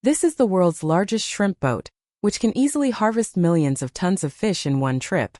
This is the world's largest shrimp boat, which can easily harvest millions of tons of fish in one trip.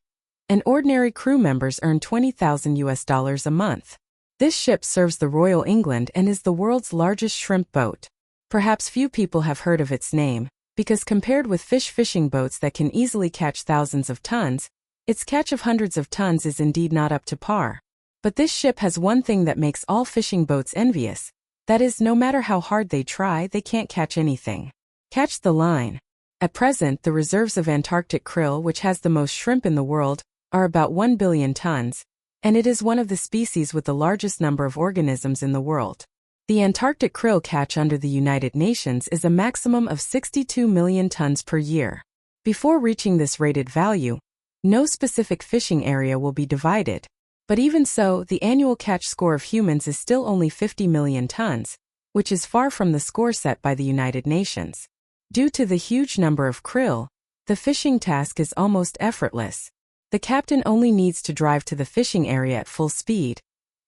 And ordinary crew members earn $20,000 a month. This ship serves the Royal England and is the world's largest shrimp boat. Perhaps few people have heard of its name, because compared with fish fishing boats that can easily catch thousands of tons, its catch of hundreds of tons is indeed not up to par. But this ship has one thing that makes all fishing boats envious. That is, no matter how hard they try, they can't catch anything. Catch the line. At present, the reserves of Antarctic krill, which has the most shrimp in the world, are about 1 billion tons, and it is one of the species with the largest number of organisms in the world. The Antarctic krill catch under the United Nations is a maximum of 62 million tons per year. Before reaching this rated value, no specific fishing area will be divided. But even so, the annual catch score of humans is still only 50 million tons, which is far from the score set by the United Nations. Due to the huge number of krill, the fishing task is almost effortless. The captain only needs to drive to the fishing area at full speed,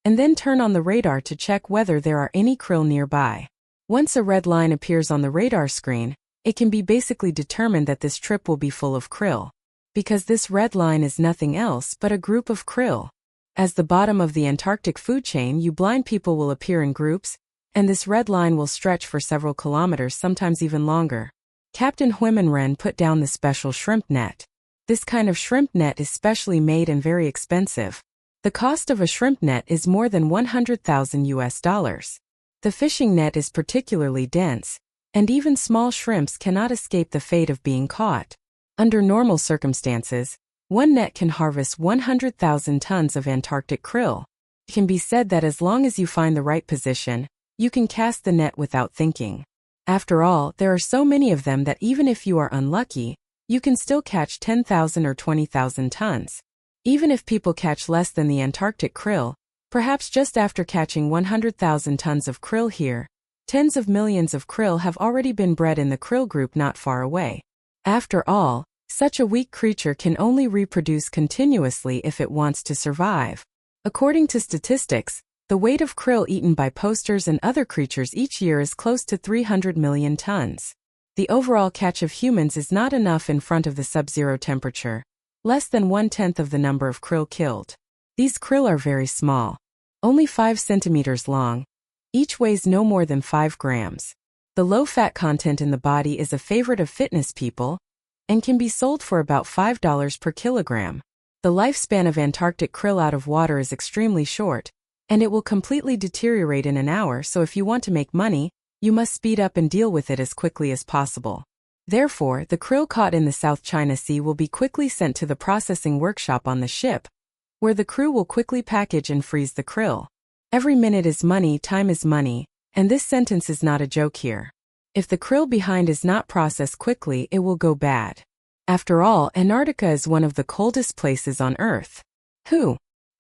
and then turn on the radar to check whether there are any krill nearby. Once a red line appears on the radar screen, it can be basically determined that this trip will be full of krill. Because this red line is nothing else but a group of krill. As the bottom of the Antarctic food chain, you blind people will appear in groups, and this red line will stretch for several kilometers, sometimes even longer. Captain Huimin put down the special shrimp net. This kind of shrimp net is specially made and very expensive. The cost of a shrimp net is more than $100,000. The fishing net is particularly dense, and even small shrimps cannot escape the fate of being caught. Under normal circumstances, one net can harvest 100,000 tons of Antarctic krill. It can be said that as long as you find the right position, you can cast the net without thinking. After all, there are so many of them that even if you are unlucky, you can still catch 10,000 or 20,000 tons. Even if people catch less than the Antarctic krill, perhaps just after catching 100,000 tons of krill here, tens of millions of krill have already been bred in the krill group not far away. After all, such a weak creature can only reproduce continuously if it wants to survive. According to statistics, the weight of krill eaten by posters and other creatures each year is close to 300 million tons. The overall catch of humans is not enough in front of the sub-zero temperature, less than 1/10 of the number of krill killed. These krill are very small, only 5 centimeters long. Each weighs no more than 5 grams. The low fat content in the body is a favorite of fitness people, and can be sold for about $5 per kilogram. The lifespan of Antarctic krill out of water is extremely short, and it will completely deteriorate in an hour, so if you want to make money, you must speed up and deal with it as quickly as possible. Therefore, the krill caught in the South China Sea will be quickly sent to the processing workshop on the ship, where the crew will quickly package and freeze the krill. Every minute is money, time is money, and this sentence is not a joke here. If the krill behind is not processed quickly, it will go bad. After all, Antarctica is one of the coldest places on Earth.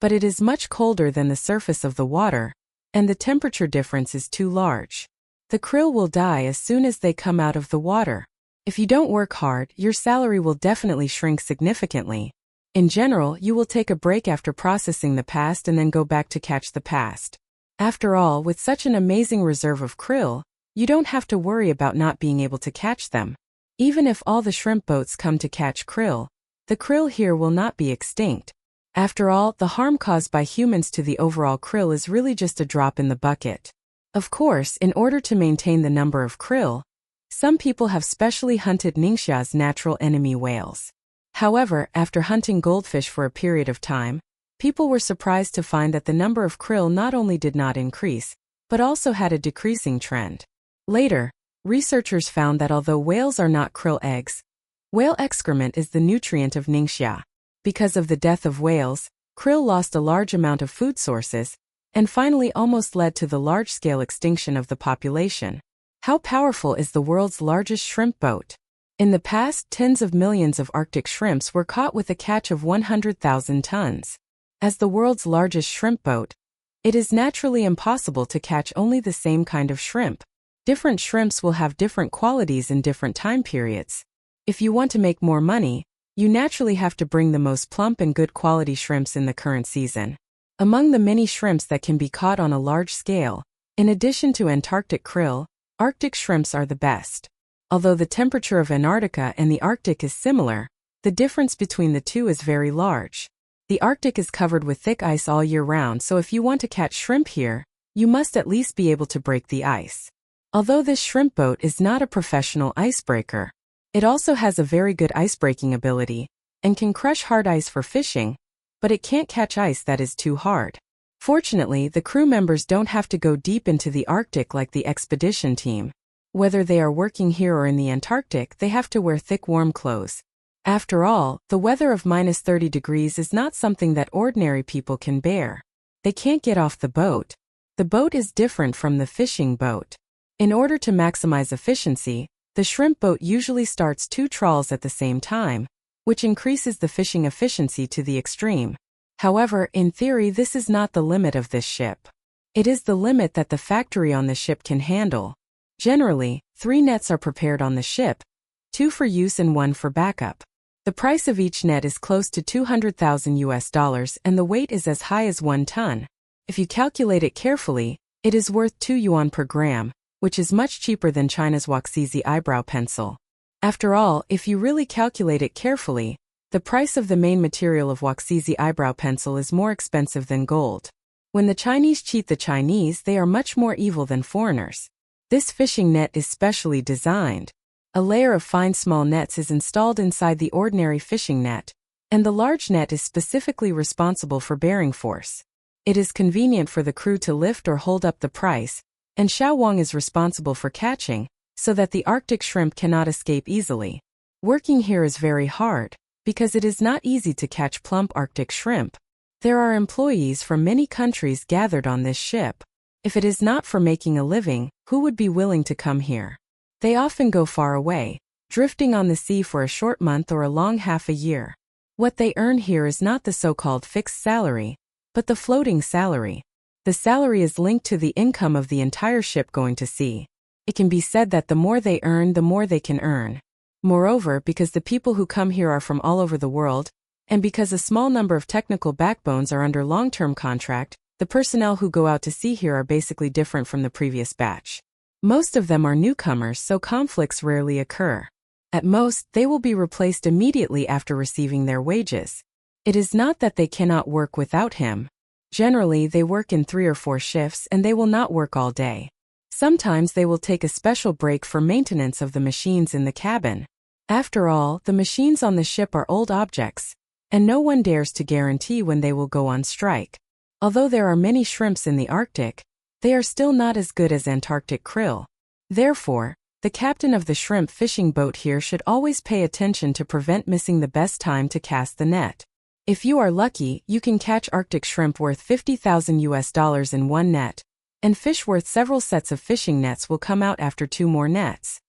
But it is much colder than the surface of the water, and the temperature difference is too large. The krill will die as soon as they come out of the water. If you don't work hard, your salary will definitely shrink significantly. In general, you will take a break after processing the past and then go back to catch the past. After all, with such an amazing reserve of krill, you don't have to worry about not being able to catch them. Even if all the shrimp boats come to catch krill, the krill here will not be extinct. After all, the harm caused by humans to the overall krill is really just a drop in the bucket. Of course, in order to maintain the number of krill, some people have specially hunted Ningxia's natural enemy whales. However, after hunting goldfish for a period of time, people were surprised to find that the number of krill not only did not increase, but also had a decreasing trend. Later, researchers found that although whales are not krill eggs, whale excrement is the nutrient of Ningxia. Because of the death of whales, krill lost a large amount of food sources, and finally almost led to the large-scale extinction of the population. How powerful is the world's largest shrimp boat? In the past, tens of millions of Arctic shrimps were caught with a catch of 100,000 tons. As the world's largest shrimp boat, it is naturally impossible to catch only the same kind of shrimp. Different shrimps will have different qualities in different time periods. If you want to make more money, you naturally have to bring the most plump and good quality shrimps in the current season. Among the many shrimps that can be caught on a large scale, in addition to Antarctic krill, Arctic shrimps are the best. Although the temperature of Antarctica and the Arctic is similar, the difference between the two is very large. The Arctic is covered with thick ice all year round, so if you want to catch shrimp here, you must at least be able to break the ice. Although this shrimp boat is not a professional icebreaker, it also has a very good ice-breaking ability and can crush hard ice for fishing, but it can't catch ice that is too hard. Fortunately, the crew members don't have to go deep into the Arctic like the expedition team. Whether they are working here or in the Antarctic, they have to wear thick warm clothes. After all, the weather of -30 degrees is not something that ordinary people can bear. They can't get off the boat. The boat is different from the fishing boat. In order to maximize efficiency, the shrimp boat usually starts 2 trawls at the same time, which increases the fishing efficiency to the extreme. However, in theory, this is not the limit of this ship. It is the limit that the factory on the ship can handle. Generally, 3 nets are prepared on the ship, 2 for use and 1 for backup. The price of each net is close to $200,000 and the weight is as high as 1 ton. If you calculate it carefully, it is worth 2 yuan per gram, which is much cheaper than China's Waxizi eyebrow pencil. After all, if you really calculate it carefully, the price of the main material of Waxizi eyebrow pencil is more expensive than gold. When the Chinese cheat the Chinese, they are much more evil than foreigners. This fishing net is specially designed. A layer of fine small nets is installed inside the ordinary fishing net, and the large net is specifically responsible for bearing force. It is convenient for the crew to lift or hold up the price, and Xiao Wang is responsible for catching, so that the Arctic shrimp cannot escape easily. Working here is very hard, because it is not easy to catch plump Arctic shrimp. There are employees from many countries gathered on this ship. If it is not for making a living, who would be willing to come here? They often go far away, drifting on the sea for a short month or a long half a year. What they earn here is not the so-called fixed salary, but the floating salary. The salary is linked to the income of the entire ship going to sea. It can be said that the more they earn, the more they can earn. Moreover, because the people who come here are from all over the world, and because a small number of technical backbones are under long-term contract, the personnel who go out to sea here are basically different from the previous batch. Most of them are newcomers, so conflicts rarely occur. At most, they will be replaced immediately after receiving their wages. It is not that they cannot work without him. Generally, they work in 3 or 4 shifts and they will not work all day. Sometimes they will take a special break for maintenance of the machines in the cabin. After all, the machines on the ship are old objects, and no one dares to guarantee when they will go on strike. Although there are many shrimps in the Arctic, they are still not as good as Antarctic krill. Therefore, the captain of the shrimp fishing boat here should always pay attention to prevent missing the best time to cast the net. If you are lucky, you can catch Arctic shrimp worth $50,000 in 1 net, and fish worth several sets of fishing nets will come out after 2 more nets.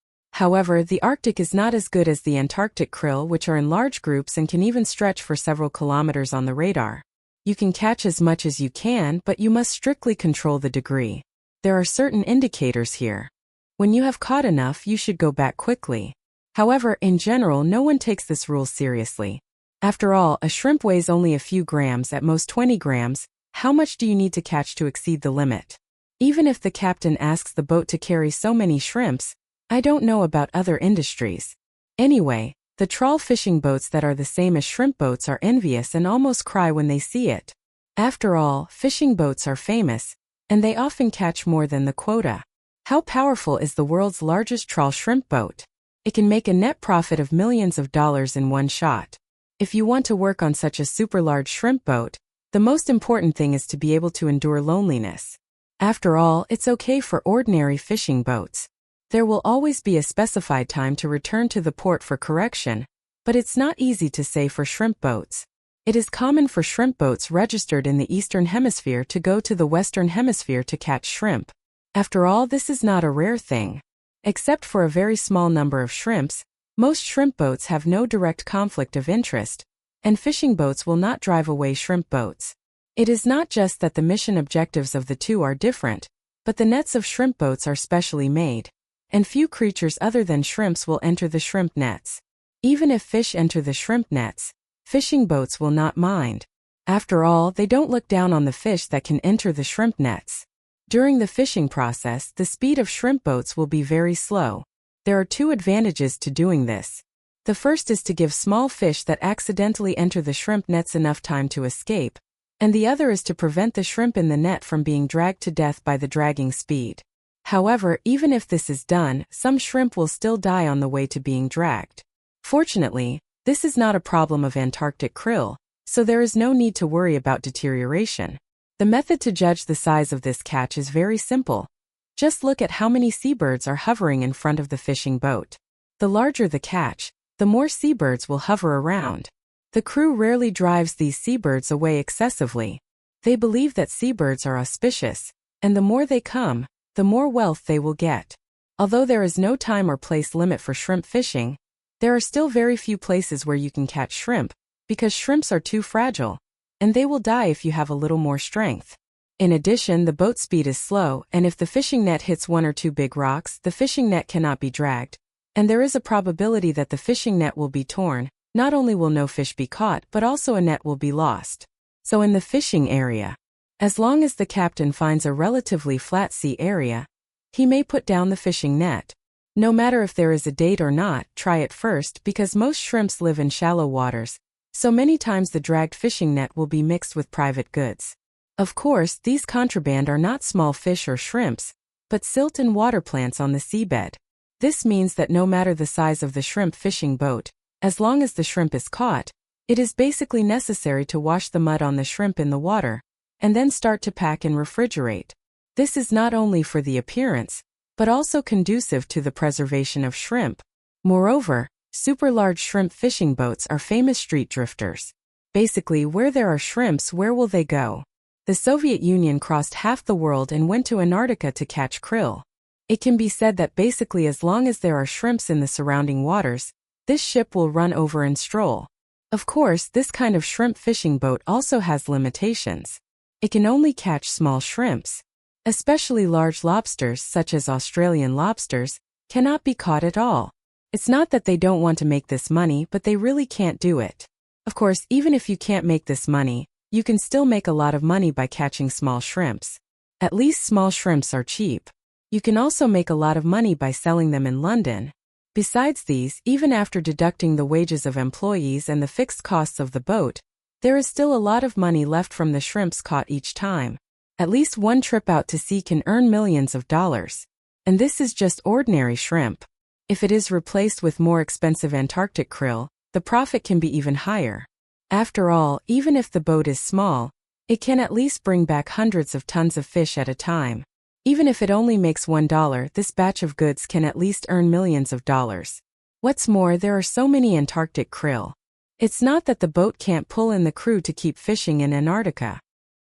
However, the Arctic is not as good as the Antarctic krill, which are in large groups and can even stretch for several kilometers on the radar. You can catch as much as you can, but you must strictly control the degree. There are certain indicators here. When you have caught enough, you should go back quickly. However, in general, no one takes this rule seriously. After all, a shrimp weighs only a few grams, at most 20 grams. How much do you need to catch to exceed the limit? Even if the captain asks the boat to carry so many shrimps, I don't know about other industries. Anyway, the trawl fishing boats that are the same as shrimp boats are envious and almost cry when they see it. After all, fishing boats are famous, and they often catch more than the quota. How powerful is the world's largest trawl shrimp boat? It can make a net profit of millions of dollars in one shot. If you want to work on such a super large shrimp boat, the most important thing is to be able to endure loneliness. After all, it's okay for ordinary fishing boats. There will always be a specified time to return to the port for correction, but it's not easy to say for shrimp boats. It is common for shrimp boats registered in the Eastern Hemisphere to go to the Western Hemisphere to catch shrimp. After all, this is not a rare thing. Except for a very small number of shrimps, most shrimp boats have no direct conflict of interest, and fishing boats will not drive away shrimp boats. It is not just that the mission objectives of the two are different, but the nets of shrimp boats are specially made, and few creatures other than shrimps will enter the shrimp nets. Even if fish enter the shrimp nets, fishing boats will not mind. After all, they don't look down on the fish that can enter the shrimp nets. During the fishing process, the speed of shrimp boats will be very slow. There are two advantages to doing this. The first is to give small fish that accidentally enter the shrimp nets enough time to escape, and the other is to prevent the shrimp in the net from being dragged to death by the dragging speed. However, even if this is done, some shrimp will still die on the way to being dragged. Fortunately, this is not a problem of Antarctic krill, so there is no need to worry about deterioration. The method to judge the size of this catch is very simple. Just look at how many seabirds are hovering in front of the fishing boat. The larger the catch, the more seabirds will hover around. The crew rarely drives these seabirds away excessively. They believe that seabirds are auspicious, and the more they come, the more wealth they will get. Although there is no time or place limit for shrimp fishing, there are still very few places where you can catch shrimp, because shrimps are too fragile, and they will die if you have a little more strength. In addition, the boat speed is slow, and if the fishing net hits one or two big rocks, the fishing net cannot be dragged, and there is a probability that the fishing net will be torn. Not only will no fish be caught, but also a net will be lost. So in the fishing area, as long as the captain finds a relatively flat sea area, he may put down the fishing net. No matter if there is a date or not, try it first because most shrimps live in shallow waters, so many times the dragged fishing net will be mixed with private goods. Of course, these contraband are not small fish or shrimps, but silt and water plants on the seabed. This means that no matter the size of the shrimp fishing boat, as long as the shrimp is caught, it is basically necessary to wash the mud on the shrimp in the water, and then start to pack and refrigerate. This is not only for the appearance, but also conducive to the preservation of shrimp. Moreover, super large shrimp fishing boats are famous street drifters. Basically, where there are shrimps, where will they go? The Soviet Union crossed half the world and went to Antarctica to catch krill. It can be said that basically as long as there are shrimps in the surrounding waters, this ship will run over and stroll. Of course, this kind of shrimp fishing boat also has limitations. It can only catch small shrimps. Especially large lobsters, such as Australian lobsters, cannot be caught at all. It's not that they don't want to make this money, but they really can't do it. Of course, even if you can't make this money, you can still make a lot of money by catching small shrimps. At least small shrimps are cheap. You can also make a lot of money by selling them in London. Besides these, even after deducting the wages of employees and the fixed costs of the boat, there is still a lot of money left from the shrimps caught each time. At least one trip out to sea can earn millions of dollars. And this is just ordinary shrimp. If it is replaced with more expensive Antarctic krill, the profit can be even higher. After all, even if the boat is small, it can at least bring back hundreds of tons of fish at a time. Even if it only makes $1, this batch of goods can at least earn millions of dollars. What's more, there are so many Antarctic krill. It's not that the boat can't pull in the crew to keep fishing in Antarctica.